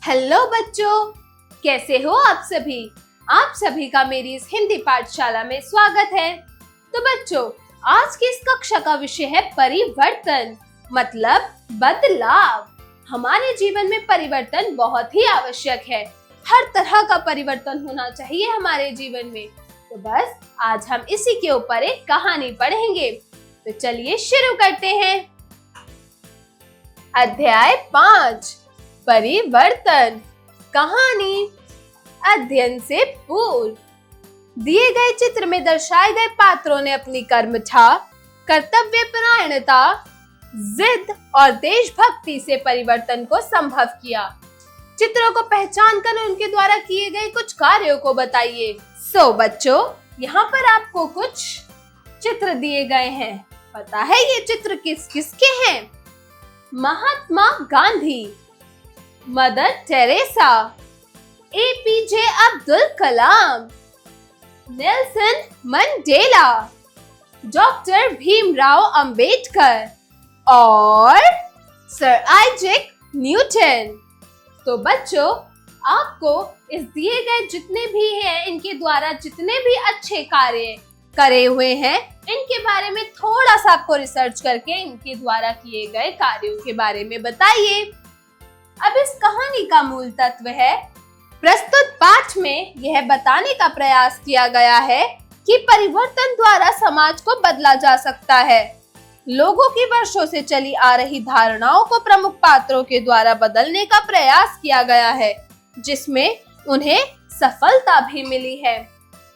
Hello बच्चों, कैसे हो आप सभी। आप सभी का मेरी इस हिंदी पाठशाला में स्वागत है। तो बच्चों, आज की इस कक्षा का विषय है परिवर्तन, मतलब बदलाव। हमारे जीवन में परिवर्तन बहुत ही आवश्यक है। हर तरह का परिवर्तन होना चाहिए हमारे जीवन में। तो बस आज हम इसी के ऊपर एक कहानी पढ़ेंगे। तो चलिए शुरू करते हैं। अध्याय 5, परिवर्तन। कहानी। अध्ययन से पूर्व दिए गए चित्र में दर्शाए गए पात्रों ने अपनी कर्मठा, कर्तव्य परायणता, जिद और देशभक्ति से परिवर्तन को संभव किया। चित्रों को पहचान कर उनके द्वारा किए गए कुछ कार्यों को बताइए। बच्चों, यहाँ पर आपको कुछ चित्र दिए गए हैं। पता है ये चित्र किस किसके हैं? Mahatma Gandhi, Mother Teresa, APJ Abdul Kalam, Nelson Mandela, doctor Bhimrao Ambedkar और सर आइजैक न्यूटन। तो बच्चों, आपको इस दिए गए जितने भी हैं, इनके द्वारा जितने भी अच्छे कार्य करे हुए हैं, इनके बारे में थोड़ा सा आपको रिसर्च करके इनके द्वारा किए गए कार्यों के बारे में बताइए। अब इस कहानी का मूल तत्व है, प्रस्तुत पाठ में यह बताने का प्रयास किया गया है कि परिवर्तन द्वारा समाज को बदला जा सकता है। लोगों की वर्षों से चली आ रही धारणाओं को प्रमुख पात्रों के द्वारा बदलने का प्रयास किया गया है, जिसमें उन्हें सफलता भी मिली है।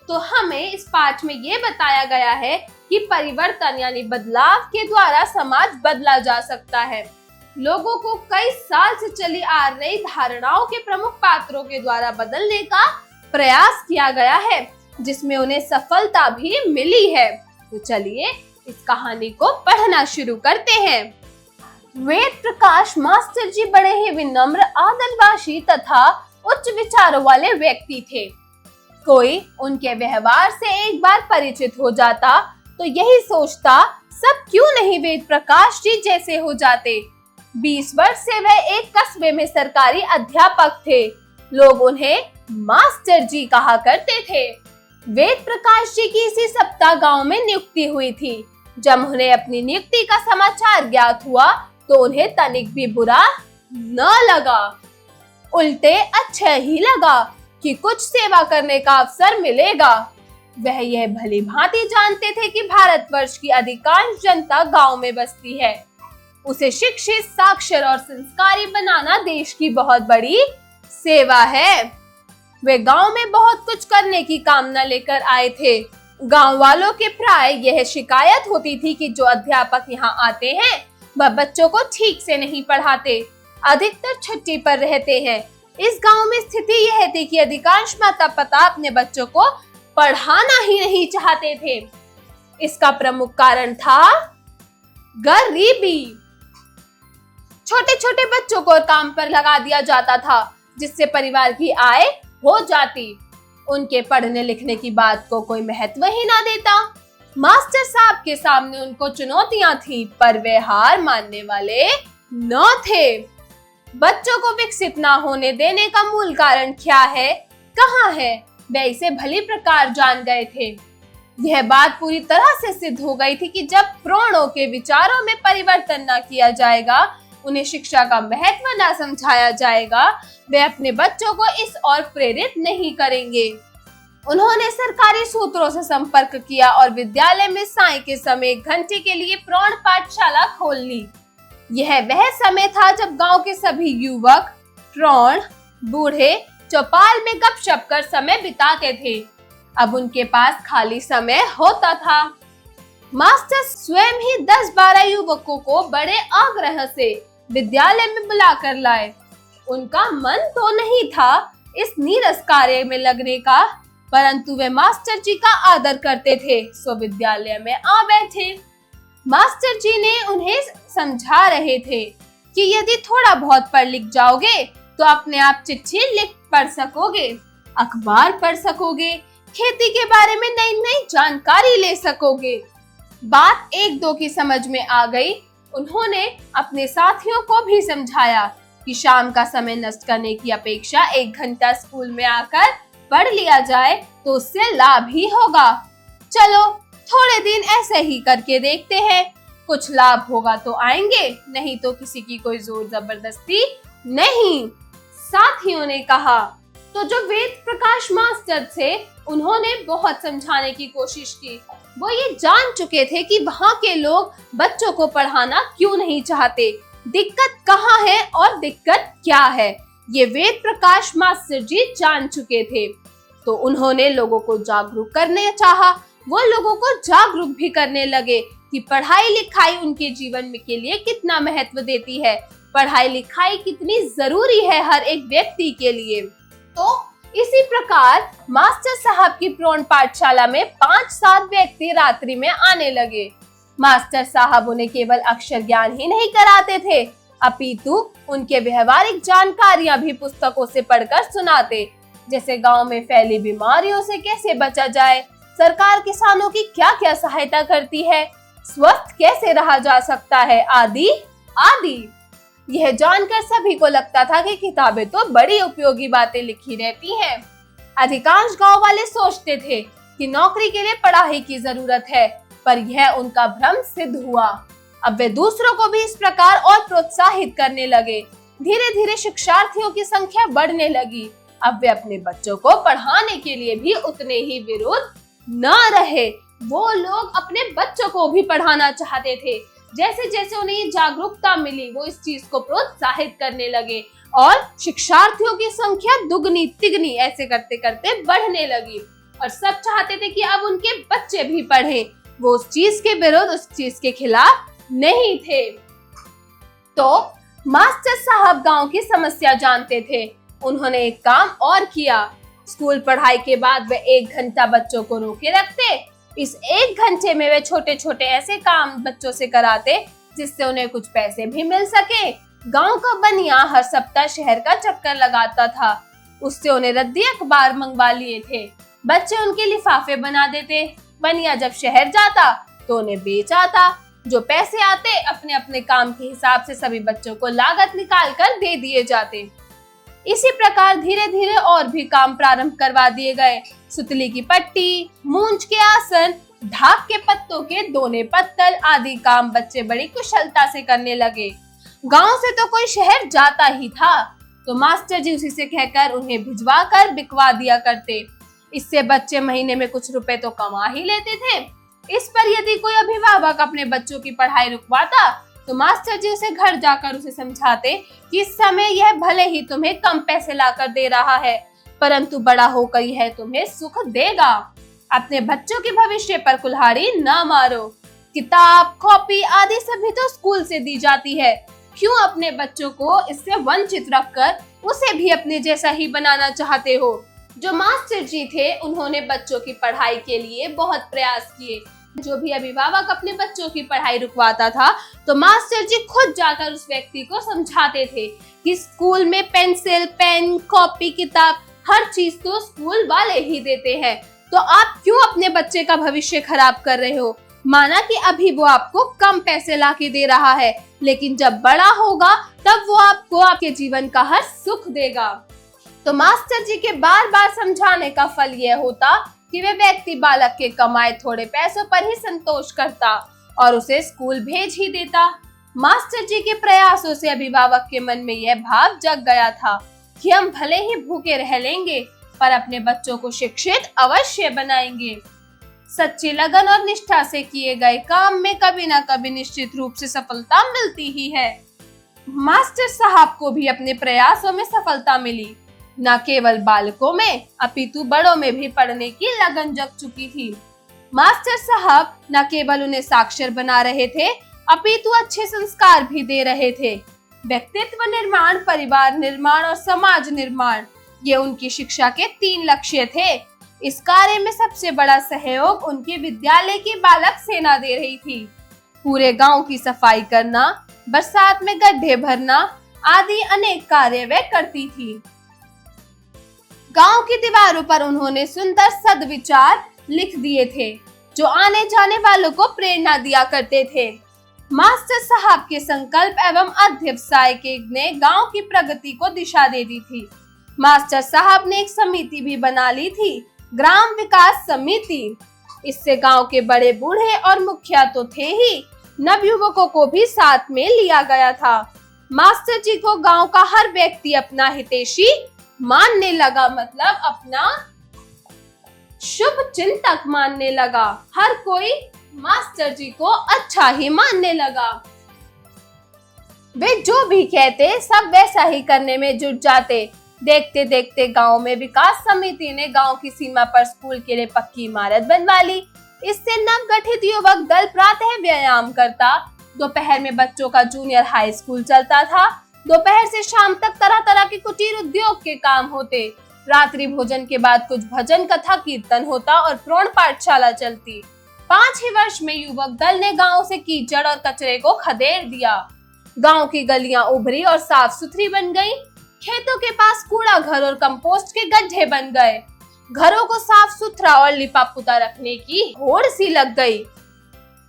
तो हमें इस पाठ में ये बताया गया है कि परिवर्तन यानी बदलाव के द्वारा समाज बदला जा सकता है। लोगों को कई साल से चली आ रही धारणाओं के प्रमुख पात्रों के द्वारा बदलने का प्रयास किया गया है, जिसमें उन्हें सफलता भी मिली है। तो चलिए इस कहानी को पढ़ना शुरू करते हैं। वेद प्रकाश मास्टर जी बड़े ही विनम्र, आदरभाषी तथा उच्च विचारों वाले व्यक्ति थे। कोई उनके व्यवहार से एक बार परिचित हो जाता तो यही सोचता, सब क्यों नहीं वेद प्रकाश जी जैसे हो जाते। 20 वर्ष से वह एक कस्बे में सरकारी अध्यापक थे। लोग उन्हें मास्टर जी कहा करते थे। वेद प्रकाश जी की इसी सप्ताह गांव में नियुक्ति हुई थी। जब उन्हें अपनी नियुक्ति का समाचार ज्ञात हुआ तो उन्हें तनिक भी बुरा न लगा, उल्टे अच्छा ही लगा कि कुछ सेवा करने का अवसर मिलेगा। वह यह भली भांति जानते थे कि भारतवर्ष की अधिकांश जनता गांव में बसती है। उसे शिक्षित, साक्षर और संस्कारी बनाना देश की बहुत बड़ी सेवा है। वे गांव में बहुत कुछ करने की कामना लेकर आए थे। गांव वालों के प्राय यह शिकायत होती थी कि जो अध्यापक यहाँ आते हैं वह बच्चों को ठीक से नहीं पढ़ाते, अधिकतर छुट्टी पर रहते हैं। इस गांव में स्थिति यह थी कि अधिकांश माता पिता अपने बच्चों को पढ़ाना ही नहीं चाहते थे। इसका प्रमुख कारण था गरीबी। छोटे छोटे बच्चों को काम पर लगा दिया जाता था, जिससे परिवार की आय हो जाती। उनके पढ़ने लिखने की बात को कोई महत्व ही ना देता। मास्टर साहब के सामने उनको चुनौतियां थी, पर वे हार मानने वाले न थे। बच्चों को विकसित ना होने देने का मूल कारण क्या है, कहाँ है, वे इसे भली प्रकार जान गए थे। यह बात पूरी तरह से सिद्ध हो गई थी कि जब प्राणों के विचारों में परिवर्तन न किया जाएगा, उन्हें शिक्षा का महत्व न समझाया जाएगा, वे अपने बच्चों को इस ओर प्रेरित नहीं करेंगे। उन्होंने सरकारी सूत्रों से संपर्क किया और विद्यालय में साय के समय 1 घंटे के लिए प्रौढ़ पाठशाला खोल ली। यह वह समय था जब गांव के सभी युवक, प्रौढ़, बूढ़े चौपाल में गपशप कर समय बिताते थे। अब उनके पास खाली समय होता था। मास्टर स्वयं ही 10-12 युवकों को बड़े आग्रह से विद्यालय में बुलाकर लाए। उनका मन तो नहीं था इस नीरस कार्य में लगने का, परंतु वे मास्टर जी का आदर करते थे, सो विद्यालय में आ बैठे। मास्टर जी ने उन्हें समझा रहे थे कि यदि थोड़ा बहुत पढ़ लिख जाओगे तो अपने आप चिट्ठी लिख पढ़ सकोगे, अखबार पढ़ सकोगे, खेती के बारे में नई नई जानकारी ले सकोगे। बात 1-2 की समझ में आ गई। उन्होंने अपने साथियों को भी समझाया कि शाम का समय नष्ट करने की अपेक्षा 1 घंटा स्कूल में आकर पढ़ लिया जाए तो उससे लाभ ही होगा। चलो थोड़े दिन ऐसे ही करके देखते हैं, कुछ लाभ होगा तो आएंगे, नहीं तो किसी की कोई जोर जबरदस्ती नहीं। साथियों ने कहा। तो जो वेद प्रकाश मास्टर थे उन्होंने बहुत समझाने की कोशिश की। वो ये जान चुके थे कि वहाँ के लोग बच्चों को पढ़ाना क्यों नहीं चाहते, दिक्कत कहाँ है और दिक्कत क्या है, ये वेद प्रकाश मास्टर जी जान चुके थे। तो उन्होंने लोगों को जागरूक करने चाहा। वो लोगों को जागरूक भी करने लगे कि पढ़ाई लिखाई उनके जीवन में के लिए कितना महत्व देती है, पढ़ाई लिखाई कितनी जरूरी है हर एक व्यक्ति के लिए। तो इसी प्रकार मास्टर साहब की प्रौढ़ पाठशाला में 5-7 व्यक्ति रात्रि में आने लगे। मास्टर साहब उन्हें केवल अक्षर ज्ञान ही नहीं कराते थे, अपितु उनके व्यवहारिक जानकारियां भी पुस्तकों से पढ़कर सुनाते, जैसे गांव में फैली बीमारियों से कैसे बचा जाए, सरकार किसानों की क्या क्या सहायता करती है, स्वस्थ कैसे रहा जा सकता है, आदि आदि। यह जानकर सभी को लगता था कि किताबें तो बड़ी उपयोगी बातें लिखी रहती हैं। अधिकांश गांव वाले सोचते थे कि नौकरी के लिए पढ़ाई की जरूरत है, पर यह उनका भ्रम सिद्ध हुआ। अब वे दूसरों को भी इस प्रकार और प्रोत्साहित करने लगे। धीरे धीरे शिक्षार्थियों की संख्या बढ़ने लगी। अब वे अपने बच्चों को पढ़ाने के लिए भी उतने ही विरोध न रहे। वो लोग अपने बच्चों को भी पढ़ाना चाहते थे। जैसे जैसे उन्हें ये जागरूकता मिली, वो इस चीज को प्रोत्साहित करने लगे और शिक्षार्थियों की संख्या दुगनी तिगनी ऐसे करते करते बढ़ने लगी। और सब चाहते थे कि अब उनके बच्चे भी पढ़ें। वो उस चीज के विरुद्ध, उस चीज के खिलाफ नहीं थे। तो मास्टर साहब गांव की समस्या जानते थे। उन्होंने एक काम और किया। स्कूल पढ़ाई के बाद वे 1 घंटा बच्चों को रोके रखते। इस 1 घंटे में वे छोटे छोटे ऐसे काम बच्चों से कराते जिससे उन्हें कुछ पैसे भी मिल सके। गांव का बनिया हर सप्ताह शहर का चक्कर लगाता था। उससे उन्हें रद्दी अखबार मंगवा लिए थे। बच्चे उनके लिफाफे बना देते। बनिया जब शहर जाता तो उन्हें बेच आता। जो पैसे आते अपने अपने काम के हिसाब से सभी बच्चों को लागत निकाल कर दे दिए जाते। इसी प्रकार धीरे धीरे और भी काम प्रारंभ करवा दिए गए। सुतली की पट्टी, मूंछ के आसन, ढाक के पत्तों के दोने पत्तल आदि काम बच्चे बड़ी कुशलता से करने लगे। गांव से तो कोई शहर जाता ही था तो मास्टर जी उसी से कहकर उन्हें भिजवा कर बिकवा दिया करते। इससे बच्चे महीने में कुछ रुपए तो कमा ही लेते थे। इस पर यदि कोई अभिभावक अपने बच्चों की पढ़ाई रुकवाता तो मास्टर जी उसे घर जाकर उसे समझाते कि इस समय यह भले ही तुम्हें कम पैसे लाकर दे रहा है, परंतु बड़ा होकर यह तुम्हें सुख देगा। अपने बच्चों के भविष्य पर कुल्हाड़ी न मारो। किताब, कॉपी आदि सभी तो स्कूल से दी जाती है, क्यों अपने बच्चों को इससे वंचित रखकर उसे भी अपने जैसा ही बनाना चाहते हो। जो मास्टर जी थे उन्होंने बच्चों की पढ़ाई के लिए बहुत प्रयास किए। जो भी अभिभावक अपने बच्चों की पढ़ाई रुकवाता था तो मास्टर जी खुद जाकर उस व्यक्ति को समझाते थे कि स्कूल में पेंसिल, पेन, कॉपी, किताब हर चीज तो स्कूल वाले ही देते हैं, तो आप क्यों अपने बच्चे का भविष्य खराब कर रहे हो। माना कि अभी वो आपको कम पैसे ला के दे रहा है, लेकिन जब बड़ा होगा तब वो आपको आपके जीवन का हर सुख देगा। तो मास्टर जी के बार बार समझाने का फल यह होता कि वे व्यक्ति बालक के कमाए थोड़े पैसों पर ही संतोष करता और उसे स्कूल भेज ही देता। मास्टर जी के प्रयासों से अभिभावक के मन में यह भाव जग गया था कि हम भले ही भूखे रह लेंगे पर अपने बच्चों को शिक्षित अवश्य बनाएंगे। सच्ची लगन और निष्ठा से किए गए काम में कभी न कभी निश्चित रूप से सफलता मिलती ही है। मास्टर साहब को भी अपने प्रयासों में सफलता मिली। न केवल बालकों में अपितु बड़ों में भी पढ़ने की लगन जग चुकी थी। मास्टर साहब न केवल उन्हें साक्षर बना रहे थे अपितु अच्छे संस्कार भी दे रहे थे। व्यक्तित्व निर्माण, परिवार निर्माण और समाज निर्माण, ये उनकी शिक्षा के 3 लक्ष्य थे। इस कार्य में सबसे बड़ा सहयोग उनके विद्यालय की बालक सेना दे रही थी। पूरे गांव की सफाई करना, बरसात में गड्ढे भरना आदि अनेक कार्य वे करती थी। गांव की दीवारों पर उन्होंने सुंदर सद्विचार लिख दिए थे जो आने जाने वालों को प्रेरणा दिया करते थे। मास्टर साहब के संकल्प एवं अध्यवसाय के ने गांव की प्रगति को दिशा दे दी थी। मास्टर साहब ने एक समिति भी बना ली थी, ग्राम विकास समिति। इससे गांव के बड़े बूढ़े और मुखिया तो थे ही, नवयुवकों को भी साथ में लिया गया था। मास्टर जी को गांव का हर व्यक्ति अपना हितैषी मानने लगा, मतलब अपना शुभ चिंतक मानने लगा। हर कोई मास्टर जी को अच्छा ही मानने लगा। वे जो भी कहते सब वैसा ही करने में जुट जाते। देखते देखते गांव में विकास समिति ने गांव की सीमा पर स्कूल के लिए पक्की इमारत बनवा ली। इससे नवगठित युवक दल प्रातः व्यायाम करता, दोपहर में बच्चों का जूनियर हाई स्कूल चलता था, दोपहर से शाम तक तरह तरह के कुटीर उद्योग के काम होते, रात्रि भोजन के बाद कुछ भजन कथा कीर्तन होता और प्रौढ़ पाठशाला चलती। 5 ही वर्ष में युवक दल ने गांव से कीचड़ और कचरे को खदेड़ दिया। गांव की गलियां उभरी और साफ सुथरी बन गईं। खेतों के पास कूड़ा घर और कंपोस्ट के गड्ढे बन गए। घरों को साफ सुथरा और लिपा पुता रखने की होड़ सी लग गई।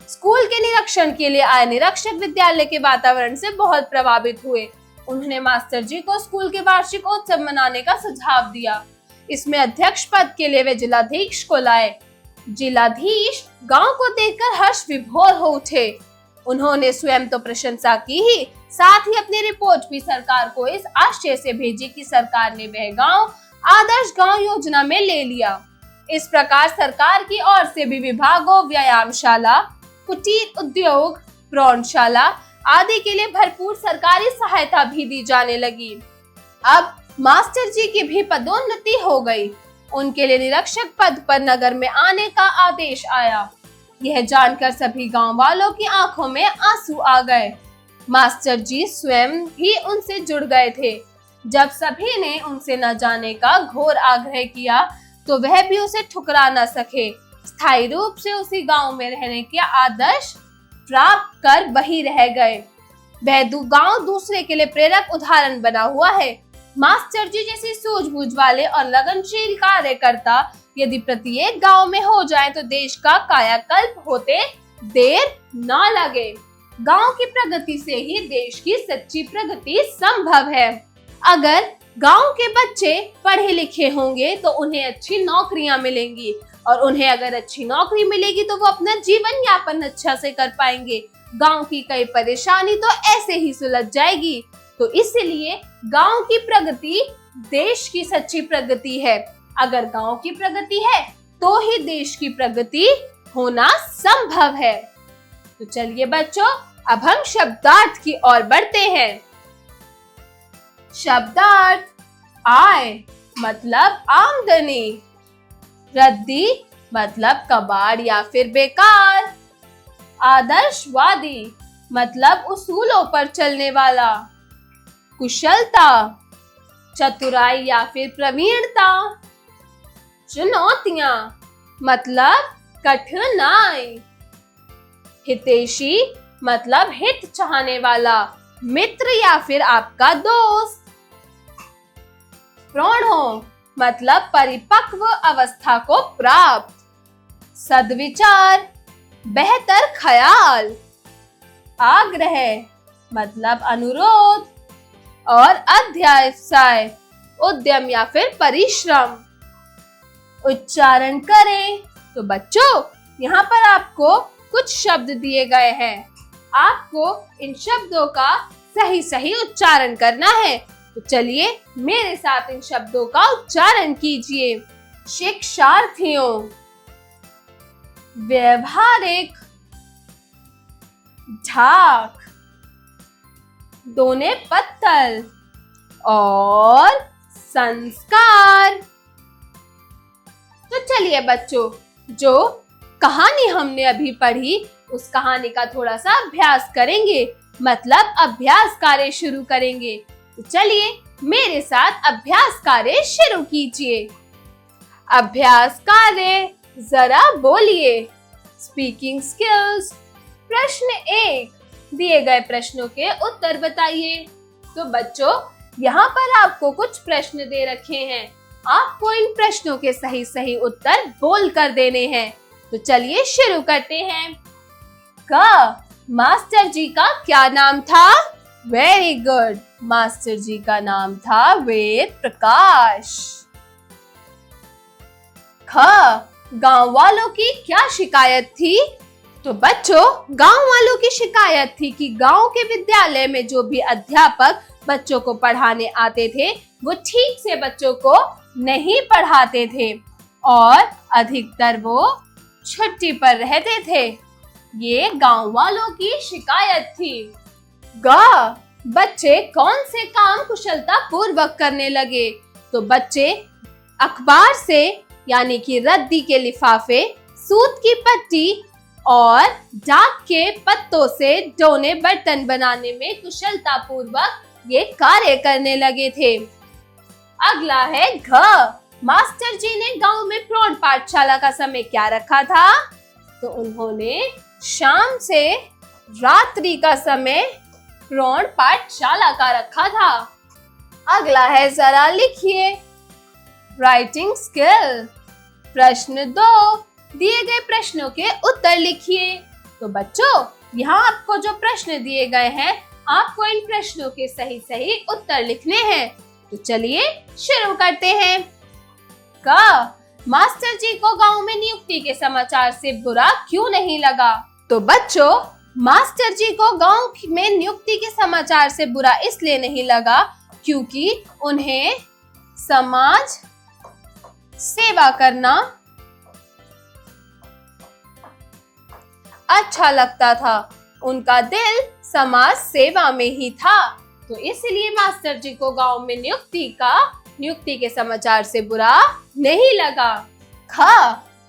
स्कूल के निरीक्षण के लिए आए निरीक्षक विद्यालय के वातावरण से बहुत प्रभावित हुए। उन्होंने मास्टर जी को स्कूल के वार्षिक उत्सव मनाने का सुझाव दिया। इसमें अध्यक्ष पद के लिए वे जिलाधीश को लाए। जिलाधीश गांव को देखकर हर्ष विभोर हो उठे। उन्होंने स्वयं तो प्रशंसा की ही, साथ ही अपनी रिपोर्ट भी सरकार को इस आशय से भेजी कि सरकार ने वह गांव आदर्श गांव योजना में ले लिया। इस प्रकार सरकार की ओर से भी विभागों, व्यायामशाला, कुटीर उद्योग, प्रौढ़शाला आदि के लिए भरपूर सरकारी सहायता भी दी जाने लगी। अब मास्टर जी की भी पदोन्नति हो गई। उनके लिए निरीक्षक पद पर नगर में आने का आदेश आया। यह जानकर सभी गांव वालों की आंखों में आंसू आ गए। मास्टर जी स्वयं भी उनसे जुड़ गए थे। जब सभी ने उनसे न जाने का घोर आग्रह किया तो वह भी उसे ठुकरा न सके। स्थायी रूप से उसी गांव में रहने के आदर्श प्राप्त कर वही रह गए। वह गांव दूसरे के लिए प्रेरक उदाहरण बना हुआ है। मास्टर जी जैसे सूझबूझ वाले और लगनशील कार्यकर्ता यदि प्रत्येक गांव में हो जाए तो देश का कायाकल्प होते देर न लगे। गांव की प्रगति से ही देश की सच्ची प्रगति संभव है। अगर गांव के बच्चे पढ़े लिखे होंगे तो उन्हें अच्छी नौकरियां मिलेंगी, और उन्हें अगर अच्छी नौकरी मिलेगी तो वो अपना जीवन यापन अच्छा से कर पाएंगे। गांव की कई परेशानी तो ऐसे ही सुलझ जाएगी। तो इसलिए गांव की प्रगति देश की सच्ची प्रगति है। अगर गांव की प्रगति है तो ही देश की प्रगति होना संभव है। तो चलिए बच्चों, अब हम शब्दार्थ की ओर बढ़ते हैं। शब्दार्थ। आय मतलब आमदनी, रद्दी मतलब कबाड़ या फिर बेकार, आदर्शवादी मतलब उसूलों पर चलने वाला, कुशलता, चतुराई या फिर प्रवीणता, चुनौतियां मतलब कठिनाई, हितैषी मतलब हित चाहने वाला, मित्र या फिर आपका दोस्त, प्रौढ़ों मतलब परिपक्व अवस्था को प्राप्त, सद्विचार बेहतर ख्याल, आग्रह मतलब अनुरोध, और अध्यवसाय उद्यम या फिर परिश्रम। उच्चारण करें। तो बच्चों, यहाँ पर आपको कुछ शब्द दिए गए हैं। आपको इन शब्दों का सही सही उच्चारण करना है। तो चलिए मेरे साथ इन शब्दों का उच्चारण कीजिए। शिक्षार्थियों, व्यवहारिक, ढाक, दोने पत्तल और संस्कार। तो चलिए बच्चों, जो कहानी हमने अभी पढ़ी उस कहानी का थोड़ा सा अभ्यास करेंगे, मतलब अभ्यास कार्य शुरू करेंगे। तो चलिए मेरे साथ अभ्यास कार्य शुरू कीजिए। अभ्यास कार्य, जरा बोलिए। Speaking skills. प्रश्न 1, दिए गए प्रश्नों के उत्तर बताइए। तो बच्चों, यहाँ पर आपको कुछ प्रश्न दे रखे हैं। आपको इन प्रश्नों के सही सही उत्तर बोल कर देने हैं। तो चलिए शुरू करते हैं। क मास्टर जी का क्या नाम था? वेरी गुड, मास्टर जी का नाम था वेद प्रकाश। ख, गांव वालों की क्या शिकायत थी? तो बच्चों, गांव वालों की शिकायत थी कि गांव के विद्यालय में जो भी अध्यापक बच्चों को पढ़ाने आते थे वो ठीक से बच्चों को नहीं पढ़ाते थे और अधिकतर वो छुट्टी पर रहते थे। ये गांव वालों की शिकायत थी। ग, बच्चे कौन से काम कुशलता पूर्वक करने लगे? तो बच्चे अखबार से यानी कि रद्दी के लिफाफे, सूत की पट्टी और डाक के पत्तों से डोने बर्तन बनाने में कुशलता पूर्वक ये कार्य करने लगे थे। अगला है घ, मास्टर जी ने गांव में प्रौढ़ पाठशाला का समय क्या रखा था? तो उन्होंने शाम से रात्रि का समय प्रौढ़ पाठशाला का रखा था। अगला है जरा लिखिए, राइटिंग स्किल। प्रश्न 2, दिए गए प्रश्नों के उत्तर लिखिए। तो बच्चों, यहाँ आपको जो प्रश्न दिए गए हैं आपको इन प्रश्नों के सही सही उत्तर लिखने हैं। तो चलिए शुरू करते हैं। क, मास्टर जी को गांव में नियुक्ति के समाचार से बुरा क्यों नहीं लगा? तो बच्चों, मास्टर जी को गांव में नियुक्ति के समाचार से बुरा इसलिए नहीं लगा क्योंकि उन्हें समाज सेवा करना अच्छा लगता था। उनका दिल समाज सेवा में ही था, तो इसलिए मास्टर जी को गांव में नियुक्ति के समाचार से बुरा नहीं लगा। ख,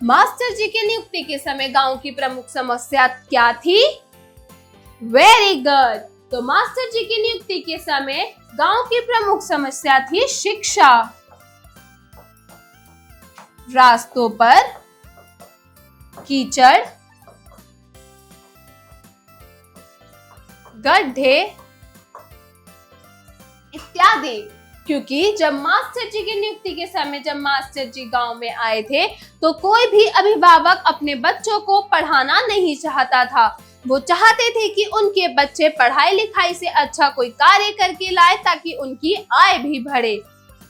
मास्टर जी की नियुक्ति के समय गांव की प्रमुख समस्या क्या थी? वेरी गुड, तो मास्टर जी की नियुक्ति के समय गांव की प्रमुख समस्या थी शिक्षा। रास्तों पर कीचड़, गड्ढे इत्यादि, क्योंकि जब मास्टर जी की नियुक्ति के समय जब मास्टर जी गांव में आए थे तो कोई भी अभिभावक अपने बच्चों को पढ़ाना नहीं चाहता था। वो चाहते थे कि उनके बच्चे पढ़ाई लिखाई से अच्छा कोई कार्य करके लाए ताकि उनकी आय भी बढ़े।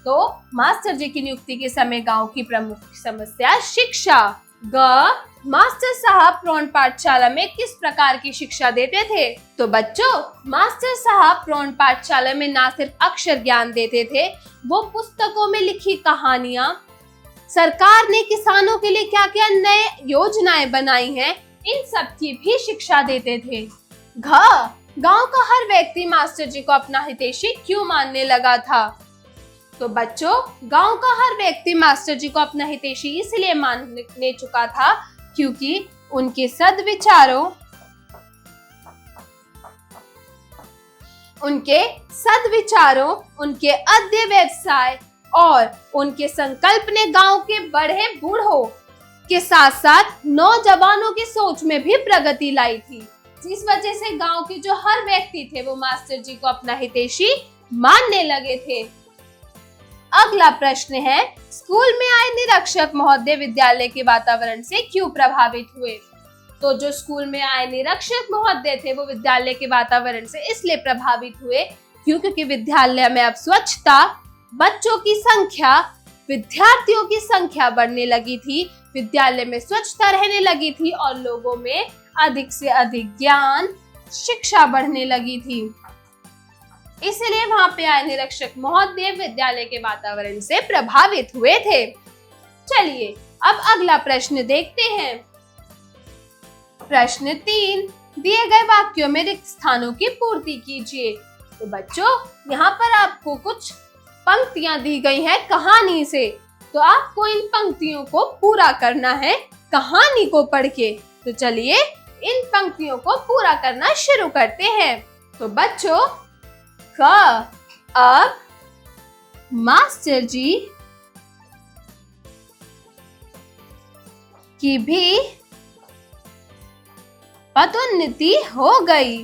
तो मास्टर जी की नियुक्ति के समय गांव की प्रमुख समस्या शिक्षा। ग, मास्टर साहब प्रौढ़ पाठशाला में किस प्रकार की शिक्षा देते थे? तो बच्चों, मास्टर साहब प्रौढ़ पाठशाला में ना सिर्फ अक्षर ज्ञान देते थे, वो पुस्तकों में लिखी कहानियां, सरकार ने किसानों के लिए क्या क्या नए योजनाएं बनाई हैं, इन सब की भी शिक्षा देते थे। घ, गांव का हर व्यक्ति मास्टर जी को अपना हितैषी क्यों मानने लगा था? तो बच्चों, गांव का हर व्यक्ति मास्टर जी को अपना हितैषी इसलिए मानने चुका था क्योंकि उनके सद्विचारों, उनके अध्यय व्यवसाय और उनके संकल्प ने गांव के बड़े बूढ़ों के साथ साथ नौजवानों की सोच में भी प्रगति लाई थी, जिस वजह से गांव के जो हर व्यक्ति थे वो मास्टर जी को अपना हितैषी मानने लगे थे। अगला प्रश्न है, स्कूल में आए निरीक्षक महोदय विद्यालय के वातावरण से क्यों प्रभावित हुए? तो जो स्कूल में आए निरीक्षक महोदय थे वो विद्यालय के वातावरण से इसलिए प्रभावित हुए क्योंकि विद्यालय में अब स्वच्छता, बच्चों की संख्या, विद्यार्थियों की संख्या बढ़ने लगी थी, विद्यालय में स्वच्छता रहने लगी थी और लोगों में अधिक से अधिक ज्ञान, शिक्षा बढ़ने लगी थी। इसलिए वहां पे आए निरीक्षक महोदय विद्यालय के वातावरण से प्रभावित हुए थे। चलिए अब अगला प्रश्न देखते हैं। प्रश्न 3, दिए गए वाक्यों में रिक्त स्थानों की पूर्ति कीजिए। तो बच्चों, यहाँ पर आपको कुछ पंक्तियां दी गई हैं कहानी से, तो आपको इन पंक्तियों को पूरा करना है कहानी को पढ़ के। तो चलिए इन पंक्तियों को पूरा करना शुरू करते हैं। तो बच्चों, अब मास्टर जी की भी पदोन्नति हो गई।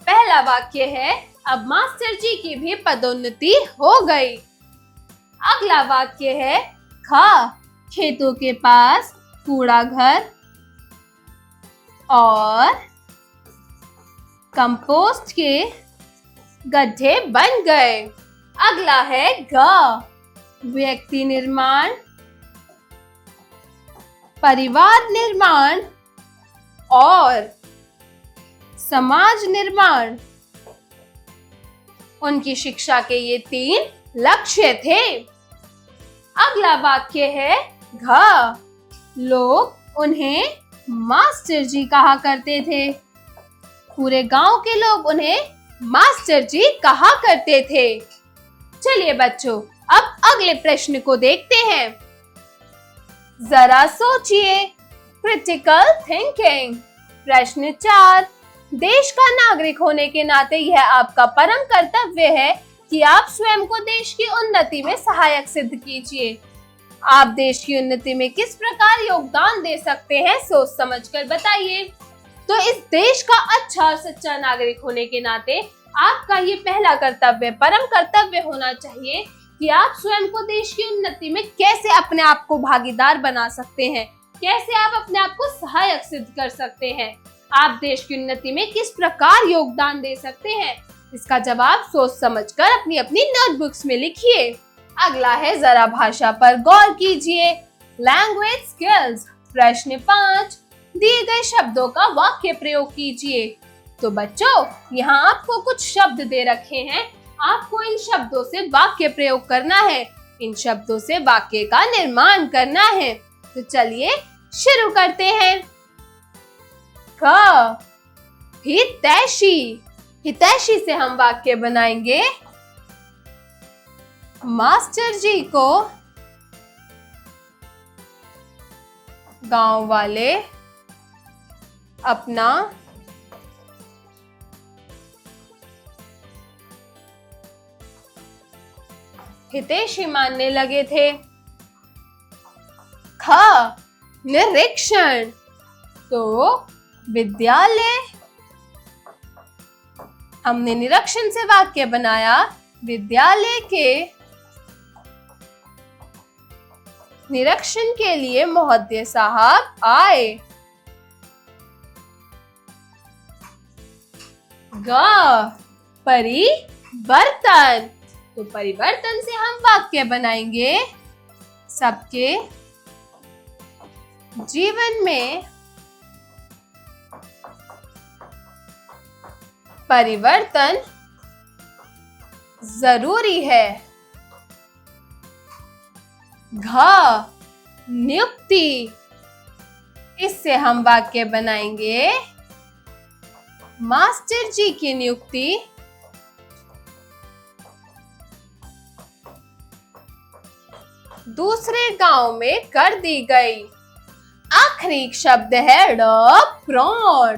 पहला वाक्य है, अब मास्टर जी की भी पदोन्नति हो गई। अगला वाक्य है, खेतों के पास कूड़ा घर और कंपोस्ट के गड्ढे बन गए। अगला है ग, व्यक्ति निर्माण, परिवार निर्माण और समाज निर्माण। उनकी शिक्षा के ये 3 लक्ष्य थे। अगला वाक्य है घ, लोग उन्हें मास्टर जी कहा करते थे। पूरे गांव के लोग उन्हें मास्टर जी कहा करते थे। चलिए बच्चों, अब अगले प्रश्न को देखते हैं। जरा सोचिए, क्रिटिकल थिंकिंग। प्रश्न 4, देश का नागरिक होने के नाते यह आपका परम कर्तव्य है कि आप स्वयं को देश की उन्नति में सहायक सिद्ध कीजिए। आप देश की उन्नति में किस प्रकार योगदान दे सकते हैं, सोच समझकर बताइए। तो इस देश का अच्छा और सच्चा नागरिक होने के नाते आपका ये पहला कर्तव्य, परम कर्तव्य होना चाहिए कि आप स्वयं को देश की उन्नति में कैसे अपने आप को भागीदार बना सकते हैं, कैसे आप अपने आप को सहायक सिद्ध कर सकते हैं, आप देश की उन्नति में किस प्रकार योगदान दे सकते हैं। इसका जवाब सोच समझकर अपनी अपनी नोटबुक्स में लिखिए। अगला है जरा भाषा पर गौर कीजिए, लैंग्वेज स्किल्स। प्रश्न 5, दिए गए शब्दों का वाक्य प्रयोग कीजिए। तो बच्चों, यहाँ आपको कुछ शब्द दे रखे हैं, आपको इन शब्दों से वाक्य प्रयोग करना है, इन शब्दों से वाक्य का निर्माण करना है। तो चलिए शुरू करते हैं। क, हितैषी। हितैषी से हम वाक्य बनाएंगे, मास्टर जी को गांव वाले अपना हितैषी मानने लगे थे। ख, निरीक्षण। तो विद्यालय, हमने निरीक्षण से वाक्य बनाया, विद्यालय के निरीक्षण के लिए महोदय साहब आए। ग, परिवर्तन। तो परिवर्तन से हम वाक्य बनाएंगे, सबके जीवन में परिवर्तन जरूरी है। घ, नियुक्ति। इससे हम वाक्य बनाएंगे, मास्टर जी की नियुक्ति दूसरे गांव में कर दी गई। आखिरी शब्द है ड, प्रौढ़।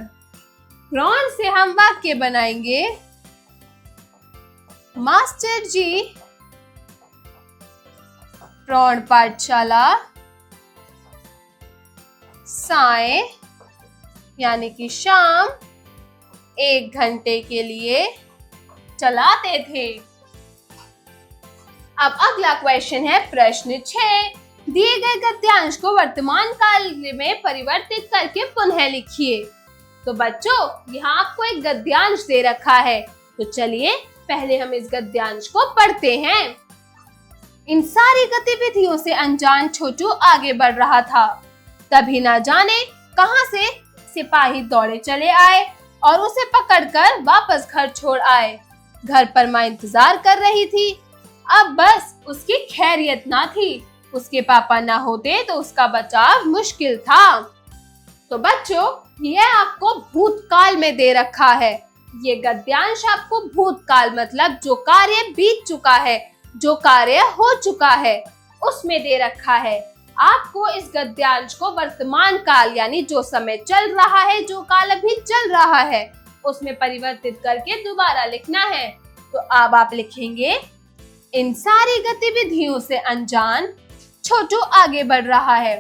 प्रौढ़ से हम वाक्य बनाएंगे, मास्टर जी प्रौढ़ पाठशाला साय यानी कि शाम 1 घंटे के लिए चलाते थे। अब अगला क्वेश्चन है प्रश्न 6, दिए गए गद्यांश को वर्तमान काल में परिवर्तित करके पुनः लिखिए। तो बच्चों, यहाँ आपको एक गद्यांश दे रखा है, तो चलिए पहले हम इस गद्यांश को पढ़ते हैं। इन सारी गतिविधियों से अनजान छोटू आगे बढ़ रहा था, तभी ना जाने कहां से सिपाही दौड़े चले आए और उसे पकड़कर वापस घर छोड़ आए। घर पर माँ इंतजार कर रही थी। अब बस उसकी खैरियत ना थी, उसके पापा ना होते तो उसका बचाव मुश्किल था। तो बच्चों, यह आपको भूतकाल में दे रखा है। ये गद्यांश आपको भूतकाल मतलब जो कार्य बीत चुका है, जो कार्य हो चुका है, उसमें दे रखा है। आपको इस गद्यांश को वर्तमान काल यानी जो समय चल रहा है, जो काल अभी चल रहा है, उसमें परिवर्तित करके दोबारा लिखना है। तो अब आप लिखेंगे, इन सारी गतिविधियों से अनजान छोटू आगे बढ़ रहा है,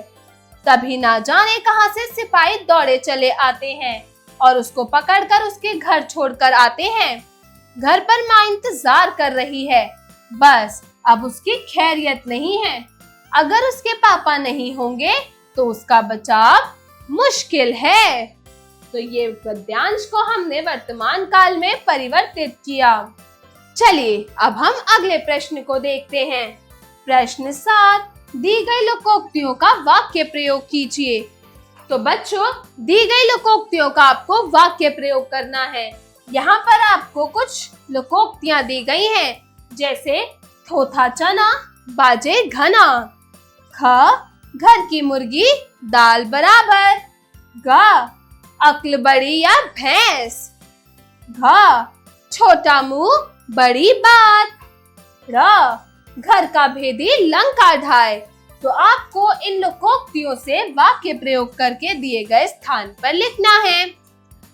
तभी ना जाने कहां से सिपाही दौड़े चले आते हैं और उसको पकड़कर उसके घर छोड़कर आते हैं। घर पर माँ इंतजार कर रही है, बस अब उसकी खैरियत नहीं है। अगर उसके पापा नहीं होंगे तो उसका बचाव मुश्किल है। तो ये पद्यांश को हमने वर्तमान काल में परिवर्तित किया। चलिए अब हम अगले प्रश्न को देखते हैं। प्रश्न 7, दी गई लोकोक्तियों का वाक्य प्रयोग कीजिए। तो बच्चों, दी गई लोकोक्तियों का आपको वाक्य प्रयोग करना है। यहाँ पर आपको कुछ लोकोक्तियां दी गई हैं, जैसे थोथा चना बाजे घना, ख घर की मुर्गी दाल बराबर, ग अक्ल बड़ी या भैंस, घ छोटा मुंह बड़ी बात, र घर का भेदी लंका ढाए। तो आपको इन लोकोक्तियों से वाक्य प्रयोग करके दिए गए स्थान पर लिखना है।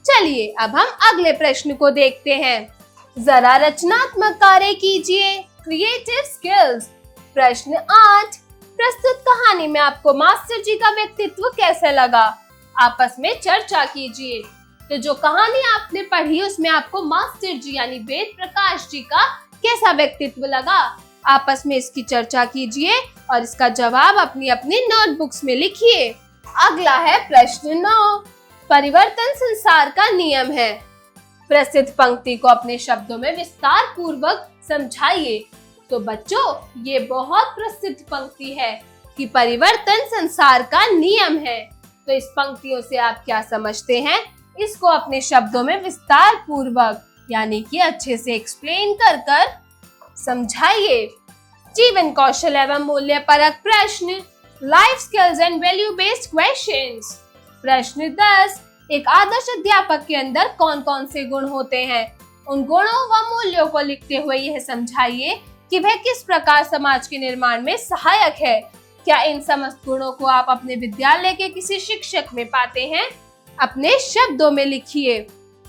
चलिए अब हम अगले प्रश्न को देखते हैं। जरा रचनात्मक कार्य कीजिए, क्रिएटिव स्किल्स। प्रश्न 8, प्रस्तुत कहानी में आपको मास्टर जी का व्यक्तित्व कैसा लगा? आपस में चर्चा कीजिए। तो जो कहानी आपने पढ़ी उसमें आपको मास्टर जी यानी वेद प्रकाश जी का कैसा व्यक्तित्व लगा? आपस में इसकी चर्चा कीजिए और इसका जवाब अपनी अपनी नोटबुक्स में लिखिए। अगला है प्रश्न 9, परिवर्तन संसार का नियम है। प्रसिद्ध पंक्ति को अपने शब्दों में विस्तार पूर्वक समझाइए। तो बच्चों, ये बहुत प्रसिद्ध पंक्ति है कि परिवर्तन संसार का नियम है। तो इस पंक्तियों से आप क्या समझते हैं? इसको अपने शब्दों में विस्तार पूर्वक यानी कि अच्छे से एक्सप्लेन कर समझाइए। जीवन कौशल एवं मूल्य परक प्रश्न, life skills and value based questions. प्रश्न 10, एक आदर्श अध्यापक के अंदर कौन कौन से गुण होते हैं? उन गुणों व मूल्यों को लिखते हुए यह समझाइए कि वह किस प्रकार समाज के निर्माण में सहायक है। क्या इन समस्त गुणों को आप अपने विद्यालय के किसी शिक्षक में पाते हैं? अपने शब्दों में लिखिए।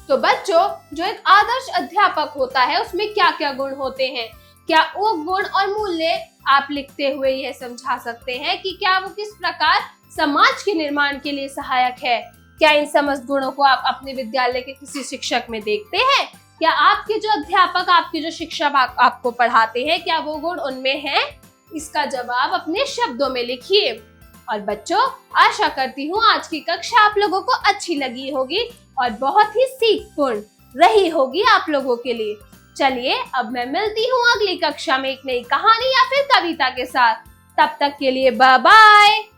तो बच्चों, जो एक आदर्श अध्यापक होता है उसमें क्या क्या गुण होते हैं? क्या वो गुण और मूल्य आप लिखते हुए यह समझा सकते हैं कि क्या वो किस प्रकार समाज के निर्माण के लिए सहायक है? क्या इन समस्त गुणों को आप अपने विद्यालय के किसी शिक्षक में देखते हैं? क्या आपके जो अध्यापक, आपके जो शिक्षक आपको पढ़ाते हैं, क्या वो गुण उनमें हैं? इसका जवाब अपने शब्दों में लिखिए। और बच्चों, आशा करती हूँ आज की कक्षा आप लोगों को अच्छी लगी होगी और बहुत ही सीखपूर्ण रही होगी आप लोगों के लिए। चलिए अब मैं मिलती हूँ अगली कक्षा में एक नई कहानी या फिर कविता के साथ। तब तक के लिए बाय बाय।